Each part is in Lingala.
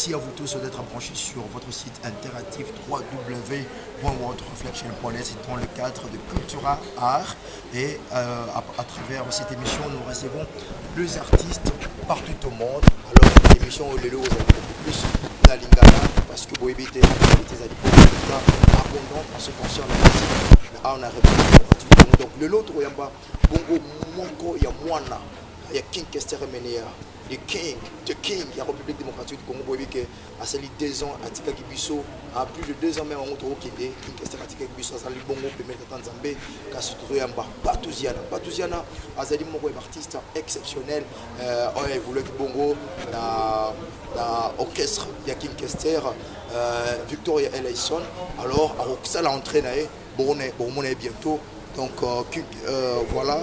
merci à vous tous d'être branchés sur votre site interactif www.worldreflection.net. C'est dans le cadre de Cultura Art. Et à travers cette émission, nous recevons deux artistes partout au monde. Alors, l'émission où les lots beaucoup plus la lingala parce que vous évitez les abondants en ce qui concerne la musique. Mais on a répondu. Donc, le lot, il y a Bongo Monko, il y a Moana, il y a King Kester Menea. The King, la République démocratique du Congo, qui a sali 2 ans à Tika Kibiso, à plus de 2 ans même en Outro Kinde, King Kester à Tika Kibiso, à Sali Bongo, Pemel Tanzambé, Kassutuyamba, Patouziana. Patouziana, a Zali Mongo est artiste exceptionnel. On a voulu que Bongo, dans l'orchestre, il y a King Kester, Victoria Ellison. Alors, ça l'a entraîné, bon, on est bientôt. Donc, voilà.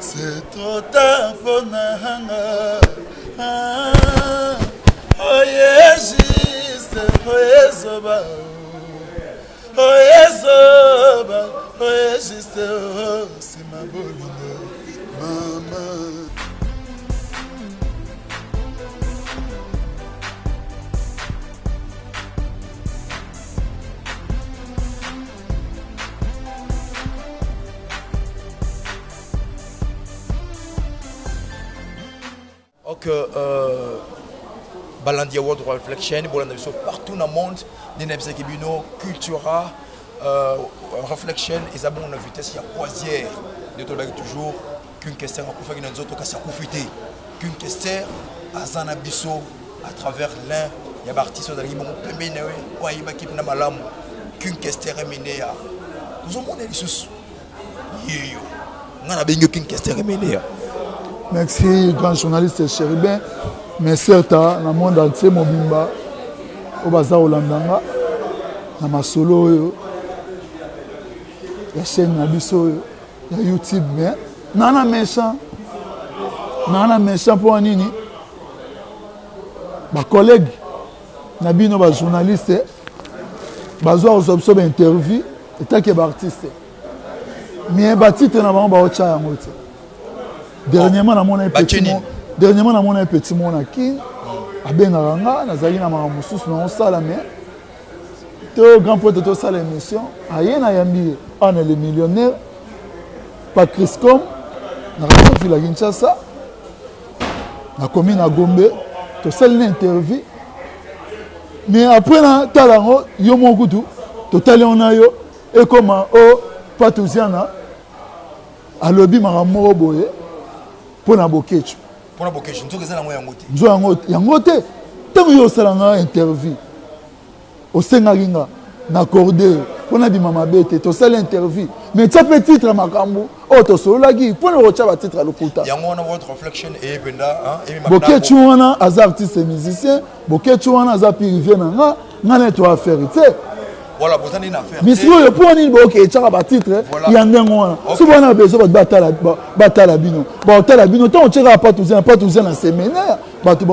C'est trop tard pour Nahanga. Oh yes, oh yes, oh yes, c'est ma bonne maman. Donc, Balandia World Reflection, partout dans le monde, des Nebzekibino, Cultura, Reflection, et ça, on a vitesse, il y a croisière, de toujours, qu'une question, on fait une autre, qu'à profiter, qu'une question, à Zanabiso, à travers l'un, il y a des artistes qui ont été menés, il y a des malam, qu'une question est menée, nous avons des ressources. On a bien qu'une question est menée. Merci, grand journaliste Chéribin. Merci à dans le monde entier, Mobimba, au Bazar Olandanga, dans ma solo, la chaîne Nabiso, la YouTube, mais non, méchant pour Nini. Ma collègue, Nabino, ma journaliste, Bazar aux options d'interview, et tant que artiste. Mais un bâtiment, on va au Tchad. Dernièrement, on a un petit monde à qui a bien arrangé, nazali na mamusus na osala mais to grand pote to sala émission ayena yambi on est le millionnaire Patrice Com na radio la Kinshasa na commune à Gombe to sala une interview mais après na talango yo mokutu to tali ona yo et comment o Patouziana a lobby maramoro boye pour na bokechu. Pour la bokechu, nous avons yangote. Tant que vous avez interview, au Sénaringa, na cordé, pour na bimama bete, tu as l'interview. Mais tu as petit titre à Makambo, oh tu solo lagi, pour le retirer titre à l'okuta. Yango na votre reflection et benda, bokechu wana az artiste et musicien, bokechu wana az privé na nga to affaire, tu sais. Voilà, vous avez une affaire. Mais si vous avez un titre, il y a un nom. Si vous avez besoin de battre la bino, tant que vous n'avez pas tout un séminaire, vous avez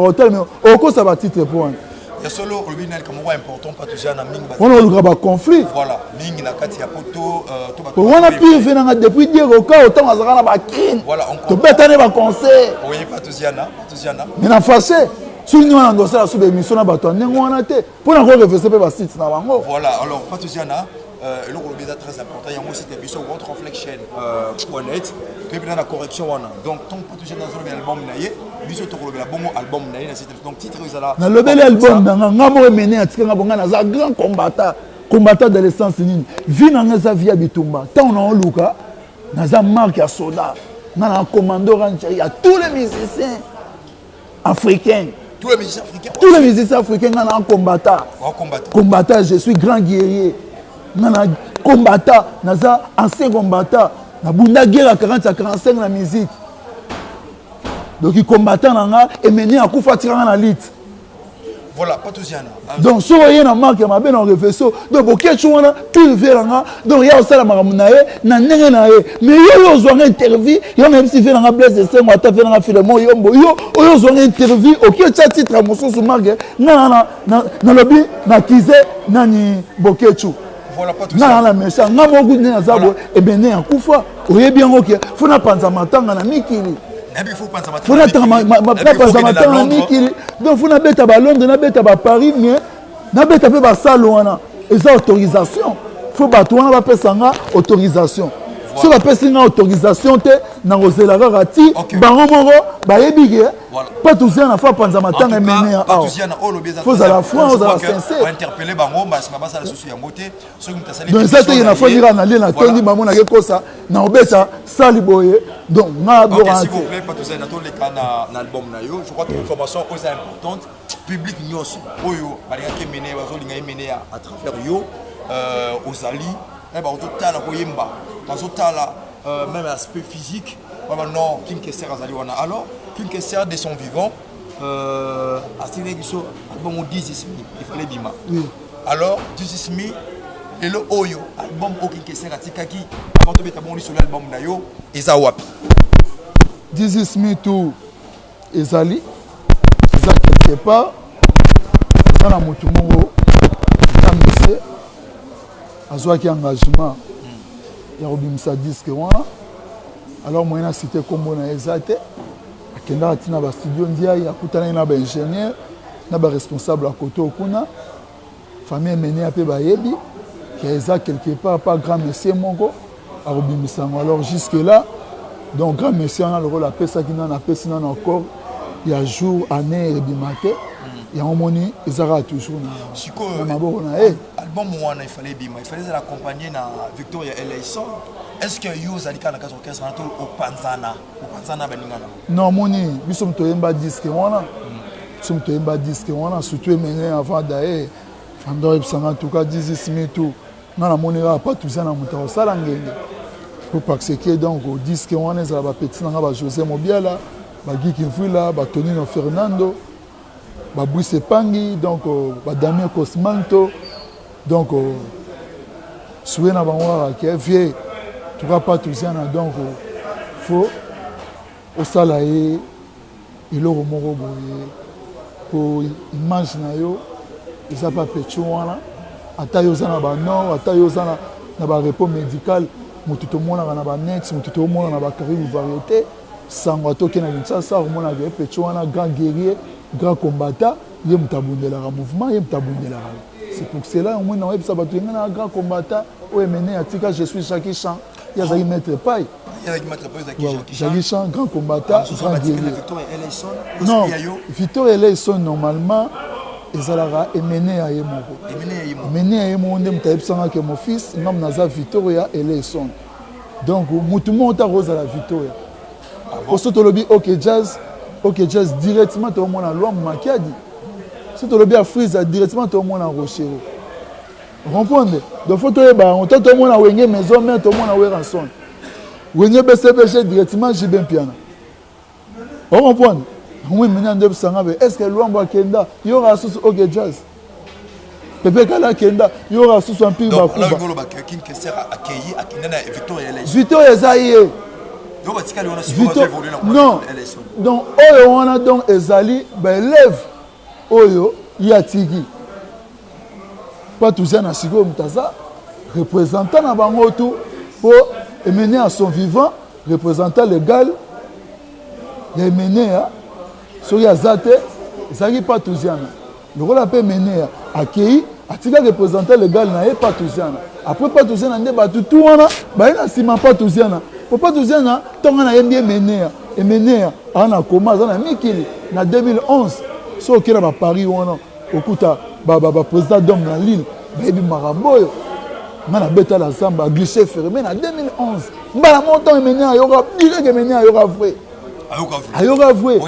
un titre pour un. Il y a solo le binel comme important, pas toujours un ming. On a un conflit. Voilà, ming na kati ya poto, on a pu venir depuis dire au cas autant à la bakin. Voilà, on peut être un conseil. Oui, pas toujours. Mais na fâché. Si nous avons la sous-émission, nous avons pour nous reverser le site. Voilà, alors, Patouziana, le très important, il y a aussi des émissions World Reflection.net, puis la correction. Donc, tant que Patouziana a un album, il y a un album, donc titre, il y a l'album, il y a un grand combattant. combattant de l'essence nini vie na nga za via bitumba tant on a luka naza marque ya soda na commando ranger il y a tous les musiciens africains tous les musiciens africains na combattant je suis grand guerrier na combattant naza ancien combattant na bunda guerre à 40 à 45 na musique donc il combattant nanga et mené à kufa tiranga na lit. Voilà, pas tout ça. Donc, si vous avez une marque, ma belle en réflexion, donc, vous avez un tout le donc, il y a aussi la maramunae, na nengenae, mais yo zo interview, yo même si fait un blesse de 5 mois, t'as fait un film, yo zo interview, ok, tu as titre à mon sens marque, na lobby, na kize, nani bokechu. Voilà, pas tout ça. Na la méchant, na mon goût na zabo, et ben né en kufa, oye bien ok, faut na panza matanga na mikili. Il faut pas donc vous n'avez pas Londres, n'avez pas Paris, mais n'avez pas salon, et ça autorisation. Faut pas toi on va ça autorisation. Si on appelle ça autorisation, te na rozela rati, bango ba yebige, pas tout ça na fa panza matanga mené à. Faut à la fois aux la sincère. Interpeller bango parce que ça la souci en beauté, ceux qui t'assaillent. Donc ça il na fa dire na lien na tondi maman na ko ça, na obeta saliboye. Donc na s'il vous plaît, pas tout ça na to les kana na album na yo, je crois que l'information est importante, public nyos. Oyo ba linga ke mené bazo linga mené à travers yo aux ali. Même l'aspect physique, non, King Kester Azaliwana. Alors, King Kester de son vivant, à ce album 10 il fallait bima. Alors, 10 et le Oyo, album King Kester Atikaki, avant de mettre sur l'album Nayo, et Zawapi. 10 tout, Ezali, ça quelque part, ça na motumongo, ça monsieur. Azwaki engagement ya kobimisa disque wana alors moyena cité kombo na exate akenda atina ba studio ndiayi akutana na ba ingénieur na ba responsable à côté okuna famille mené apé ba yebi qui est quelque part pas grand monsieur mongo a kobimisa alors jusque là donc grand monsieur on a le rôle à pesa qui na pesa na encore il y a jour année et bimate il y a un moment ezara toujours na maboko na album wana il fallait l'accompagner na Victoria Eleison. Est-ce que you zalika na kaso orchestre na to opanzana baningana non moni biso mtoyemba disque wana surtout mené avant d'ailleurs fandor ebsanga en tout cas 10 tout na moni pas tout ça na muta sala ngenge pour parce que donc au disque wana ezala ba petit na ba José Mobiala ba Guy Kimfula ba Tonino Fernando ba Bruce Pangi donc ba Damien Cosmanto donc soué na bango qui est vieux tu vas pas tout ça donc faut au salaire et le moko boye pour image na yo ça pas petit wana ata yo za na ba nord ata yo za na ba repos médical mutu to mona na ba net mutu to mona na ba carrière variété sango toke na Kinshasa mona ke petit wana grand guerrier grand combattant yé mutabundela ra mouvement yé mutabundela ra c'est pour cela au moins na web ça batu ngana grand combattant o mené atika je suis Jackie Chan il y a ça mettre paille Jackie Chan grand combattant grand guerrier non Victor Eleison normalement ezalaka emené à yemoko emené à yemoko ndem taipsanga ke mon fils ngam naza Victoria Eleison donc mutu monta rosa la Victoria au soto lobby OK jazz directement tout le monde a loi makiadi soto lobby a freeze directement tout le monde a rochero comprendre donc faut to ba on tout le monde a wenge maison mais tout le monde a we ranson wenge BCBG directement jibem piano on comprendre oui maintenant de sanga est-ce que loi kenda yora sous OK jazz Pepe Kala kenda yora sous un peu ba kuba donc là King Kester accueilli akina Victoria Eleison Victoria Zaïe non donc oyo wana donc ezali ba élève oyo yatiki pas tout ça na siko mutaza représentant na bango tout pour mener à son vivant représentant légal ya mener so ya zate ezali pas tout ça le rôle peut mener accueilli atika représentant légal na pas tout ça après pas tout ça na ndeba tout wana ba ina sima pas tout ça pour pas tout ça na tonga na yembi mener ana koma na mikili na 2011 so okena ba Paris wana okuta ba président d'homme na Lille baby Maraboyo. On a bêta la samba glissé fermé en 2011. Mbala montant mené à yoga, direct mené à yoga vrai. À yoga vrai.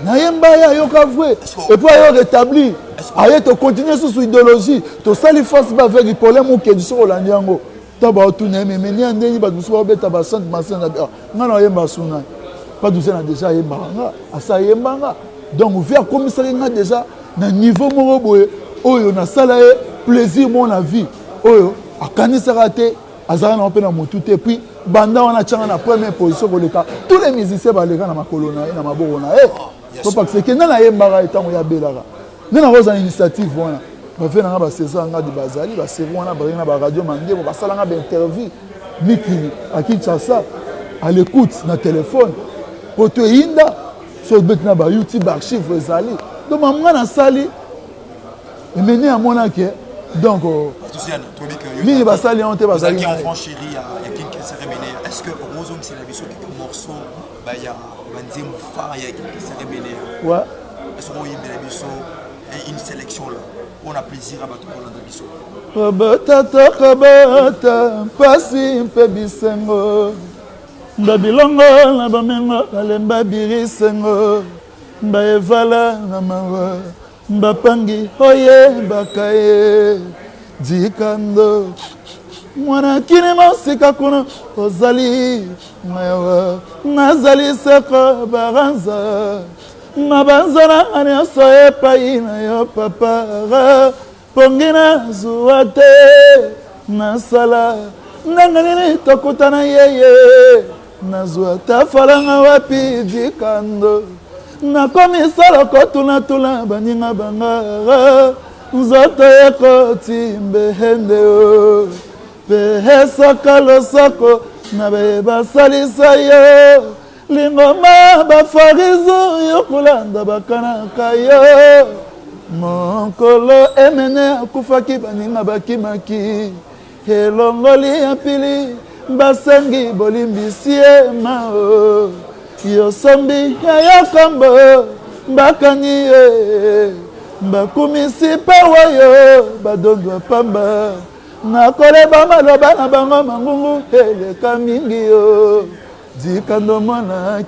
Na yemba ya yoga vrai. Et puis ayo rétabli. Ayo to continuer sur idéologie. To sali face ba avec problème ou que du sur Olandiango. Taba tout né mené à ndeni ba duso bêta ba centre masin na. Ngana yemba suna. Pas douze na déjà yemba nga. Asa yemba nga. Donc on vient commissaire nga déjà na niveau moko boye. Oyo na sala plaisir mon la vie. Oyo akanisa raté azana na pe na motuté puis banda wana tchanga na première position pour le cas tous les musiciens balega na makolo na na maboko na faut pas que c'est que na yembara etango ya belara na roza initiative wana ba fait na ba saison nga di bazali ba série wana ba na ba radio mandebo ba sala nga ba interview miki à Kinshasa à l'écoute na téléphone poto inda so bet na ba YouTube archive ezali donc manga na sali mené à mon que donc il va salir en enfant chéri il y a quelques cérémonies est-ce que Rosum c'est la vision quelques morceaux bah il y a Banzé Moufa il y a quelques cérémonies ouais est-ce qu'on y met la vision et une sélection là on a plaisir à battre pour la vision Bata kabata pasi mpe bisengo ndabilongo na bamengo balemba birisengo mba evala na mawa mbapangi oye bakaye dikando mwana kini masika kuna ozali mayawa nazali seko baranza mabanza na anyaso epai na yo papa pongi na zuwa te nasala ndenge nini tokutana yeye nazwa tafalanga wapi dikando nakomisa lokotuna baninga banga nzoto ekoti mbehende o behesaka losoko na basalisa yo lingoma bafarizo yokolanda bakanaka yo mokolo emene akufaki baninga bakimaki elongoli ya pili basengi bolimbisi mao yosombi ya yokambo mbakani ye bakumisi pawa yo badondwa pamba nakoleba maloba na bango mangungu eleka mingi yo dikando mwana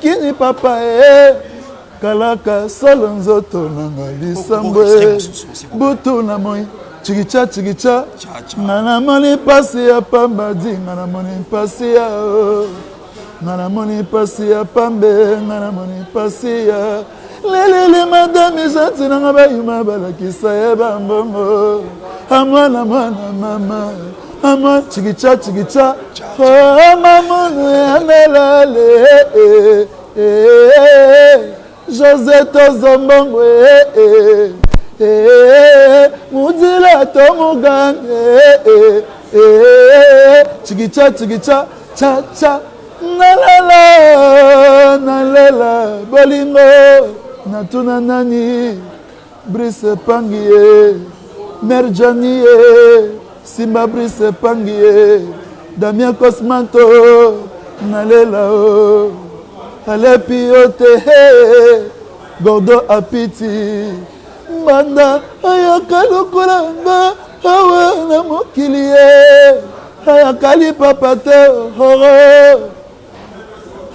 kini papa kalaka solo nzoto nanga lisambwe butu na moi chikicha ngana moni pasi ya pamba di ngana moni pasi ya ngana moni pasi ya pambe ngana moni pasi ya lelele madame janti nanga bayuma balakisa ya bambongo amwana mama ama chikicha mamono ya melale José Tozombongo Mudila Tomugange chikicha cha nalela bolingo natuna nani Brice Pangie Merjani Simba Brice Pangie Damien Cosmanto nalela Alepiote Gordo Apiti Manda Ayaka Lukulanga Awa na mokilie Ayakali papate Horo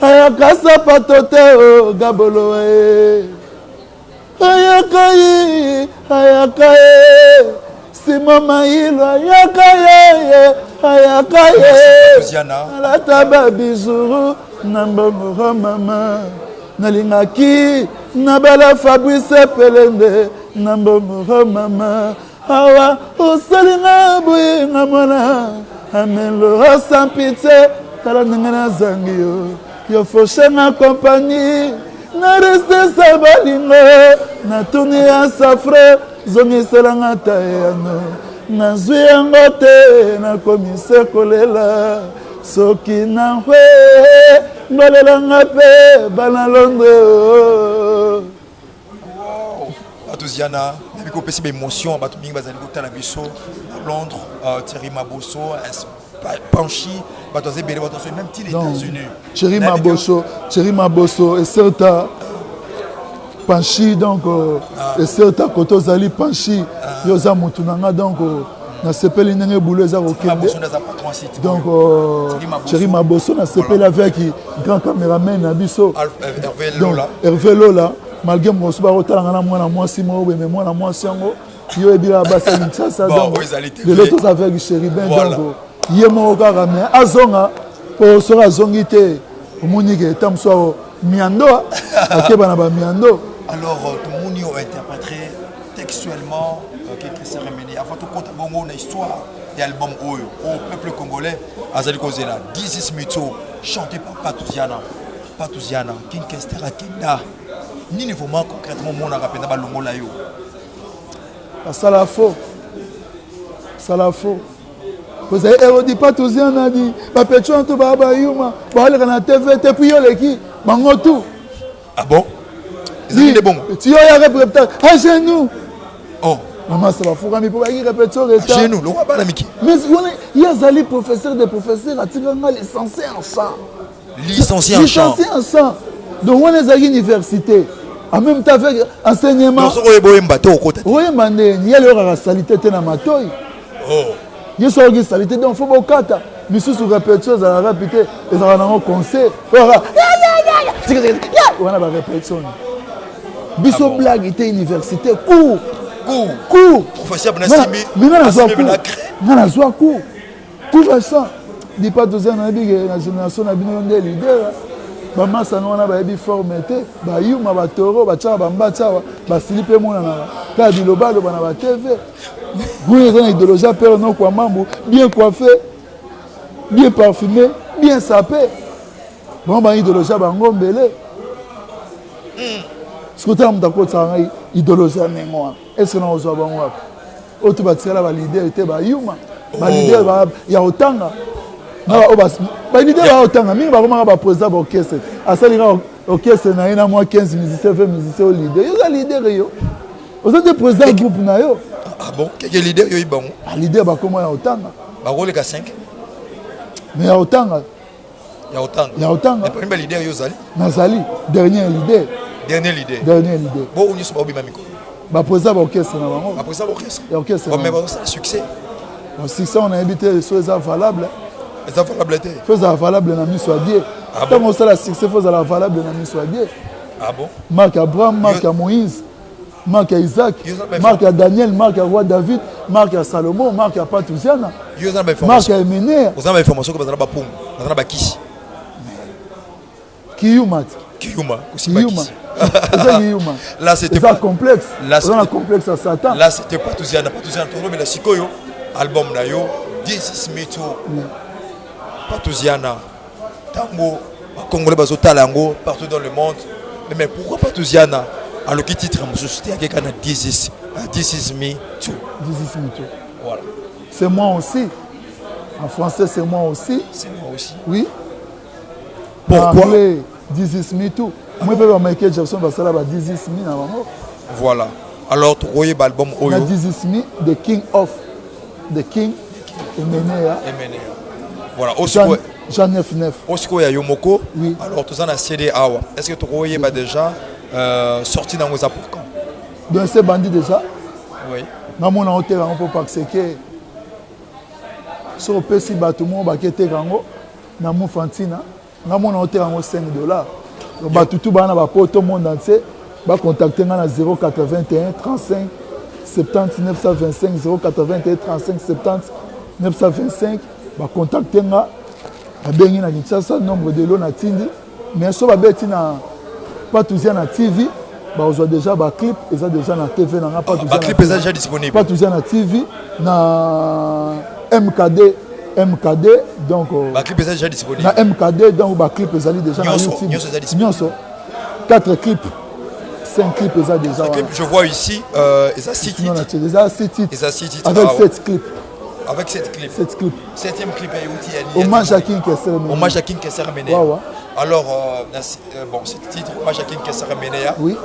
Ayaka sapatote Gabolo Ayakaye Simo Mailo Ayakaye Alataba Bizuru Nambamura mama Nalingaki Nabala Fabrice Pelende Nambamura mama Awa Osalinga Bouye Namona Amelo Sampite Talanangana Zangio Yo fauché na compagnie Na reste sa balingo Na tourné à sa frère Zongi selanga tayano Na zui yangote Na komise kolela Soki na hwe Mbalelanga pe Bana Londres Atouziana, il y a des émotions, il y a des Londres, Thierry Mabosso, Panchi, même les États-Unis. Thierry Mabosso, et c'est Panchi donc et certain côté ozali Panchi yoza mutunanga donc na sepeli ndenge boulot eza kokende donc Thierry Mabosso na sepeli avec grand caméraman na biso donc Hervé Lola malgré mon soba rotalanga na mwana mwasi mo mais mwana mwasi yango yo ebira basa Kinshasa donc de l'autre avec Chéribin donc yemo kaka mais azonga pour sera zongité omonike tamso miando akeba na ba miando. Alors, tout le monde a interprété textuellement quelques cérémonies. Avant tout, quand on a une histoire d'album au peuple congolais, Azali Kozela, This is Mito, chanté par Patouziana, King Kester Akenda. Ni ne vraiment concrètement, on a rappelé dans le mot là. Ça la faux. Ça la faux. Vous avez érodi Patouziana dit, ma pétuant tout baba yuma, bah aller na TV, t'es puis les qui, mangotou. Ah bon? Oui, bon. Tu as répété à genoux. Oh. Maman, ça va foutre, mais pour y répéter au retard. Chez nous, le roi Balamiki. Mais il y a Zali, professeur des professeurs, à Tiranga, licencié en sang. Licencié en chant. Licencié en sang. Donc, on est à l'université. En même temps, avec enseignement. Donc, on est un bateau au côté. Oui, mais il y a la salité dans ma toile. Oh. Il y a la salité, donc il faut beaucoup de temps. Mais si vous répétez, vous allez répéter. Et ça va dans un conseil. On a la répétition. Biso blague était université cours professeur Bonasimi na zwa cours ça dit pas deuxième année la génération na bino ndé leader ba masa no na ba ebi formité ba yuma ba toro ba tcha ba mbacha ba silipe mona na ka biloba lo bana ba TV vous avez une idéologie père non quoi mambo bien coiffé bien parfumé bien sapé bon ba idéologie ba ngombele ce que tu as dit, idéologie à mémoire. Est-ce que nous avons besoin de ça? Tu vas tirer la leader, tu vas yuma. La leader, il y a autant. La leader, il y a autant. Mais il y a un président d'orchestre. À ça, il y a un orchestre, il y a moins 15 musiciens, 20 musiciens au leader. Il y a un leader. Vous êtes le président du groupe. Ah bon? Quel est le leader? Le leader, comment il y a autant? Il y a 5. Mais il y a autant. Il y a autant. Il y a autant. Le premier leader, il y a Zali. Nazali, dernier leader. Dernier leader. Bon, on y est pas mamiko. Bah président d'orchestre là. Bah président d'orchestre. L'orchestre. Mais c'est un succès. Le succès on a invité les choses valables. Les valables étaient. Faisait valable dans Miss Wadier. Quand on sait le succès faisait valable dans Miss Wadier. Ah bon? Marc Abraham, Marc Moïse, Marc Isaac, Marc Daniel, Marc Roi David, Marc Salomon, Marc Patouziana. Marc Emener. Vous avez information que vous avez pas pour. Vous avez pas qui? Kiyuma. Là c'était pas complexe. Là c'était complexe à Satan. Là c'était pas Patouziana mais la Sikoyo album nayo This is Mito. Patouziana. Tango Congolais bazo talango partout dans le monde. Mais pourquoi Patouziana? Alors qui titre mon société à quelqu'un This is Me Too. This is Me Too. Voilà. C'est moi aussi. En français c'est moi aussi. C'est moi aussi. Oui. Pourquoi? This is Me Too. Moi, je vais Michael Jackson parce que là, This is Me. Voilà. Alors, tu vois l'album Oyo. This is Me, The King of. The King. Emenea. Voilà. Jean 9-9. Aussi, il y a Yomoko. Oui. Alors, tu as un CD Awa. Est-ce que tu vois déjà sorti dans vos apports? Donc, c'est bandit déjà. Oui. Dans mon hôtel, on peut pas que c'est que. Sur le PC, tout le monde va quitter Gango. Dans mon Fantina. Dans mon hôtel, on a $5. Tout le monde entier va contacter à 081 35 70 925 081 35 70 925 va contacter à Bengi na Kinshasa nombre de lots na tindi mais so ba beti na Patouziana na TV ba ozo déjà ba clip et ça déjà na TV na Patouziana. Ba clip est déjà disponible. Patouziana na TV na MKD donc ba clip est déjà disponible. Na MKD donc ba clip est déjà na YouTube. Nyonso 4 clips 5 clips est déjà. Je vois ici et ça 6 titres. Déjà 6 titres. Et ça 6 titres avec 7 clips. Avec 7 clips. 7 clips. 7e clip est outil. Hommage à King Kester Menea. Hommage à King Kester Menea. Alors bon 7 titres hommage à King Kester Menea. Oui.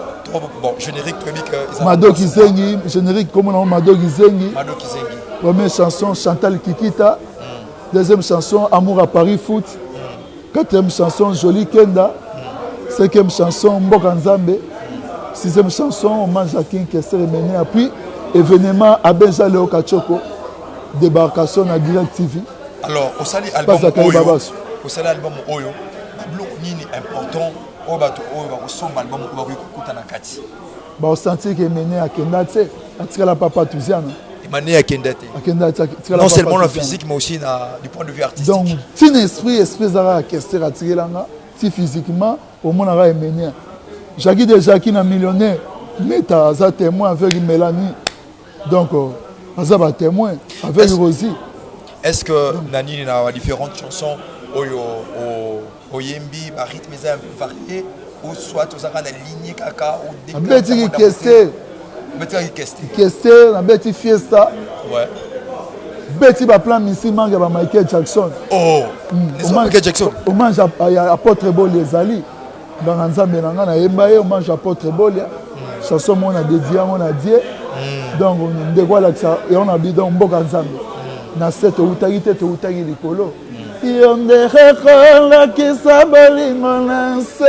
Bon générique comique Mado Kizengi, générique comme on Mado Kizengi. Mado Kizengi. Première chanson Chantal Kikita. Deuxième chanson Amour à Paris Foot. Quatrième chanson Jolie Kenda. Cinquième chanson Mboka Nzambe. 6e chanson, hommage à King Kester Mené. Puis, événement à Benja Léo Kachoko, débarcation à Direct TV. Alors, au sali album Oyo, au sali album Oyo, Pablo Nini important, au bateau Oyo, au son album Oyo Kutana Kati. Bah, on sentit qu'il est mené à Kendate, à Tirala Papa Touziana. Mané à Kendate. Non seulement la physique, mais aussi du point de vue artistique. Donc, si l'esprit Zara Kester a tiré là, si physiquement, au moins, on a mené. Jackie déjà qui est millionnaire, mais tu as témoin avec Mélanie. Donc, tu as témoin avec Rosie. Est-ce que Nani a différentes chansons au Yembi, par rythme un peu varié, ou soit tu as une ligne caca ou des Kester, la Betty Fiesta. Ouais. Betty va plan ici, manque à Michael Jackson. Oh, Michael Jackson. On mange à Apôtre Bol les Ali. Dans l'ensemble, on mange à Apôtre Bol. Chanson, on a dédié, on a dit. Donc, on dévoile ça et on a dit donc, on a ensemble. Dans cette autorité, tu as eu l'icolo. Yondereko qui s'aboli mon lancé.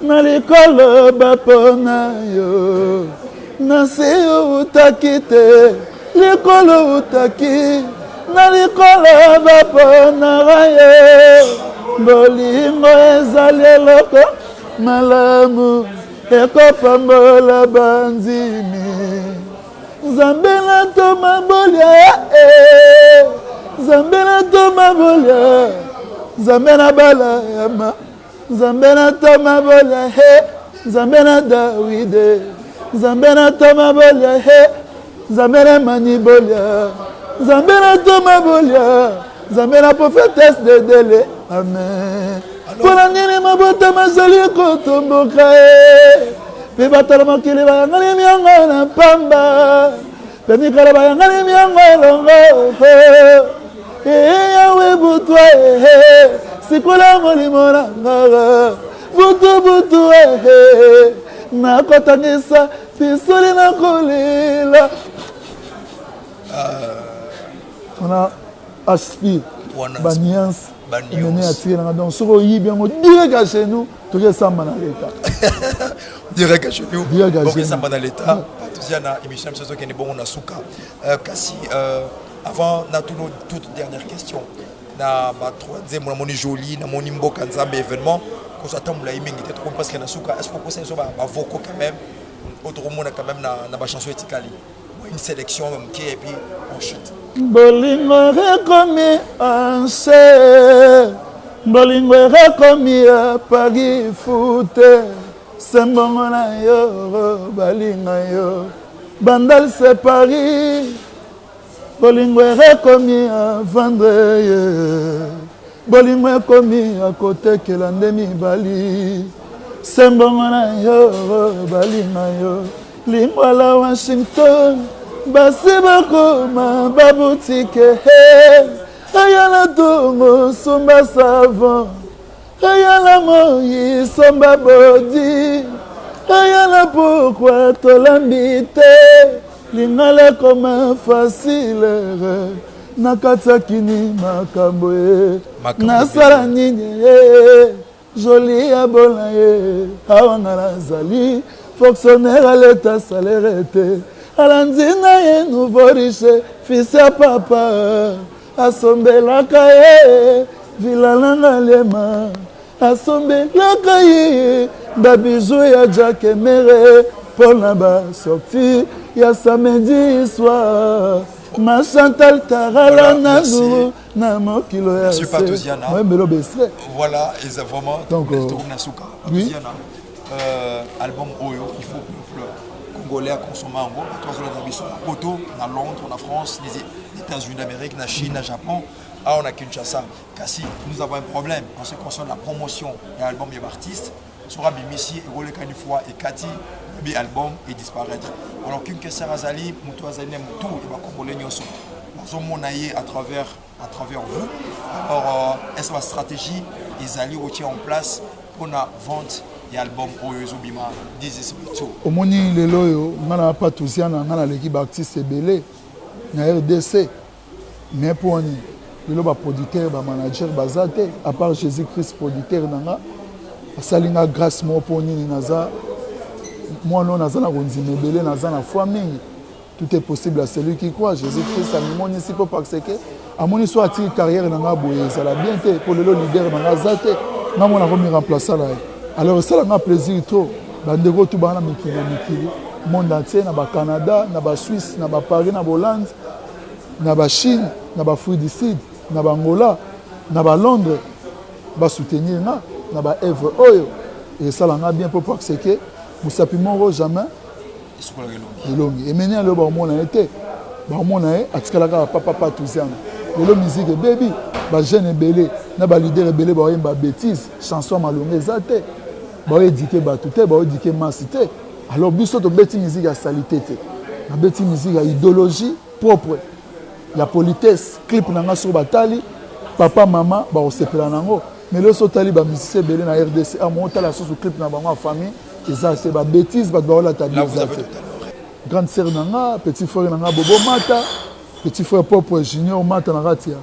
Na l'icolo, bapona yo. Nasi utakite. L'icolo utaki. Na l'icolo, bapona yo. Bolingo ezali eloko malamu ekopambola banzimi Nzambe na to mabolia Nzambe na to mabolia Nzambe na bala yama Nzambe na to mabolia Nzambe na Dawide Nzambe na to mabolia Nzambe na manibolia Nzambe na to mabolia Nzambe na prophétesse de Dele. Amen. Pour la nini mabota mazali kotomboka pe batala makili bayangani miango na pamba pe mikala bayangani miango longo yawe butwa sikula molimo na ngara butu na kotangisa pisuli na kolila on a aspiré Baniance. Donc, ce qu'on y bien, direct chez nous, tout ça, dans l'État. Direct chez nous, tout ça, dans l'État. Tout ça, émission, c'est ce qui est bon, on a souka. Kassi, avant, on a toute dernière question. Na ma troisième, mon joli, na mon imbo kanzambe événement, qu'on s'attend à l'aimer, qui était trop parce qu'il y a souka. Est-ce que vous pensez que ça va voco quand même, autre monde quand même na ma chanson éticali, une sélection qui et puis on chute. Bolingo rekomi anse Bolingo rekomi a Paris foot Sembongo na yo balinga yo Bandal c'est Paris Bolingo rekomi a vendre Bolingo rekomi a côté que l'andemi bali Sembongo na yo balinga yo Lingwa la Washington Basi bakoma babutike ayala tongo somba savon ayala moyi somba body ayala pourquoi tolambite lingala comme facile nakatakini makambo nasala nini joli abola awanga nazali fonctionnaire à l'état salaire Alanzina ye nouveau riche, fils à papa, asombelaka ye, vilalanga lema, asombelaka ye, babijou ya Jack Mere, pour la bas sorti, ya samedi soir, ma Chantal Tarala Nagou, na mon kilo ya se. Voilà, et c'est vraiment, donc, oui. Album Oyo, il faut Congolais à consommer en gros, à Londres, en France, les États-Unis d'Amérique, la Chine, le Japon, on a Kinshasa. Kassi, nous avons un problème en ce qui concerne la promotion de l'album des artistes. Sur Abimissi, et Roleka une fois, et Cathy, le album et disparaître. Alors qu'une question Azali, Moutou Azali, Moutou, il va Congolais Nyoso. Nous avons à travers vous. Alors, est-ce que la stratégie, Azali, retient en place pour la vente et album Oyo Bima 10 Omoni lelo yo ngana pa tuziana ngana l'équipe artiste belé na RDC mais pour ni lelo ba producteur ba manager bazate à part Jésus Christ producteur nanga salinga grâce mo pour ni naza moi non naza na kondima ebele naza na foi mingi. Tout est possible à celui qui croit. Jésus-Christ a mis ici pour parce que à mon histoire de carrière dans la boue, ça l'a bien été pour le leader dans la zate. Non, on a remis remplaçant là. Alors ça m'a plaisir trop. Bandego tout bana mikili monde entier na ba Canada, na ba Suisse, na ba Paris, na ba Hollande, na ba Chine, na ba Afrique du Sud, na ba Angola, na ba Londres, ba soutenir na ba Evre Oyo. Et ça l'a bien pour parce que vous savez pas jamais. Et maintenant, le barmon a été. Barmon a été. Atkalaka papa Touziana. Le musique est baby. Ba jeune est belé. Na ba leader est belé. Ba ba bêtise. Chanson malongée zate. Ba édiqué ba tout. Ba édiqué massité. Alors biso to bêti musique à salité. Na bêti musique à idéologie propre. La politesse. Clip nanga sur batali. Papa maman ba o sepela nango. Mais le sotali ba musicien belé na RDC. A monta la sauce clip na bango famille. C'est la bêtise, grande sœur nanga, petit frère nanga Bobo Mata, petit frère Pop Junior Mata Nagatia,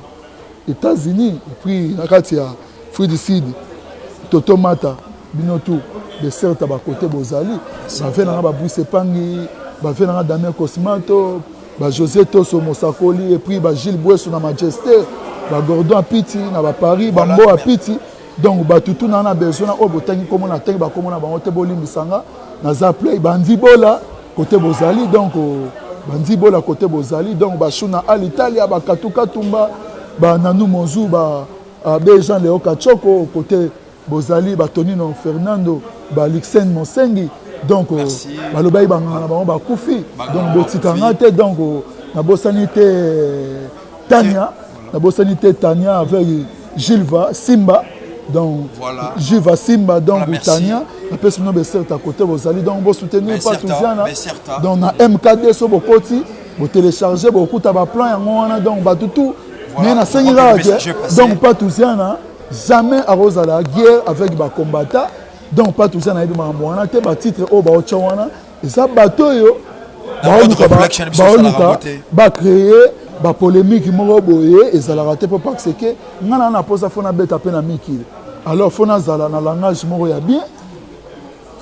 États-Unis, et puis Nagatia, Free du Sud, Toto Mata, Binotou, des sœurs à côté Bozali, Bafé nanga Bruce Pangi, Bafé nanga Damien Cosmato, José Tosso Mosakoli, et puis Gilles Bouessou na Majesté, Gordon à Piti, na Paris, Bambo à Piti. Donc tout na besoin au botangi comme on attend ba comme on a ba hote bolimbisanga na za play bandi bola côté Bozali donc bandi bola côté Bozali donc ba shuna à l'Italie ba katuka tumba ba nanu monzu ba Jean Léo Kachoko côté Bozali ba Tonino Fernando ba Lixen Monsengi donc ba lobai ba ngana ba kufi donc botikanga te donc na bosanité Tania na bosanité Tania avec Gilva Simba. Donc, voilà. Jiva Simba, donc, voilà, Tania, la personne qui est à côté, vous allez donc vous soutenir pas tous les donc, on a MKD sur vos côtés, vous téléchargez beaucoup de plans, donc, tout. Mais on a 5 donc, pas tous les jamais à la guerre avec les combattants, donc, pas tous les gens, titre au Baochawana, et ça, bateau, va créer. Ba polémique moko boye ezala raté pour parce que ngana na posa fona beta pe na mikili alors fona zala na langage moko ya bien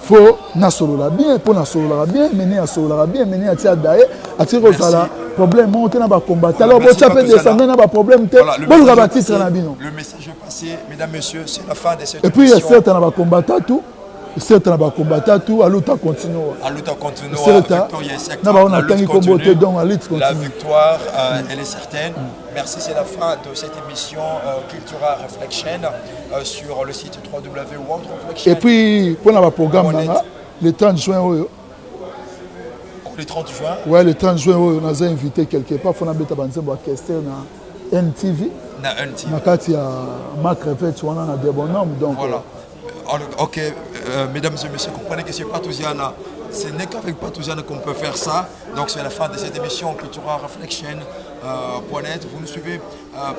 faut na solo la bien pour na solo la bien mener à solo la bien mener à tia dae atiko zala problème monter na ba combattre alors bo chapé descendre na ba problème te bon ga titre na bino le message est passé mesdames messieurs c'est la fin de cette émission et puis il y a certes na ba combattre tout certes na ba combattre tout à l'autre continue la victoire elle est certaine. Merci, c'est la fin de cette émission Cultura Reflection sur le site www.worldreflection. Et puis pour notre programme le 30 juin le 30 juin ouais le 30 juin on a invité quelque part faut nabeta banzembo à question na NTV na kati ya Marc Revette on a des bonhommes donc voilà. Ok, mesdames et messieurs, comprenez que c'est Patouziana. Ce n'est qu'avec Patouziana qu'on peut faire ça. Donc c'est la fin de cette émission Cultura Reflection. Vous nous suivez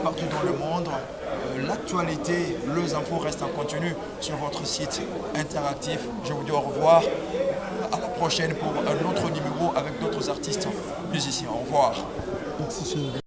partout dans le monde. L'actualité, les infos restent en continu sur votre site interactif. Je vous dis au revoir. À la prochaine pour un autre numéro avec d'autres artistes musiciens. Au revoir. Merci, chérie.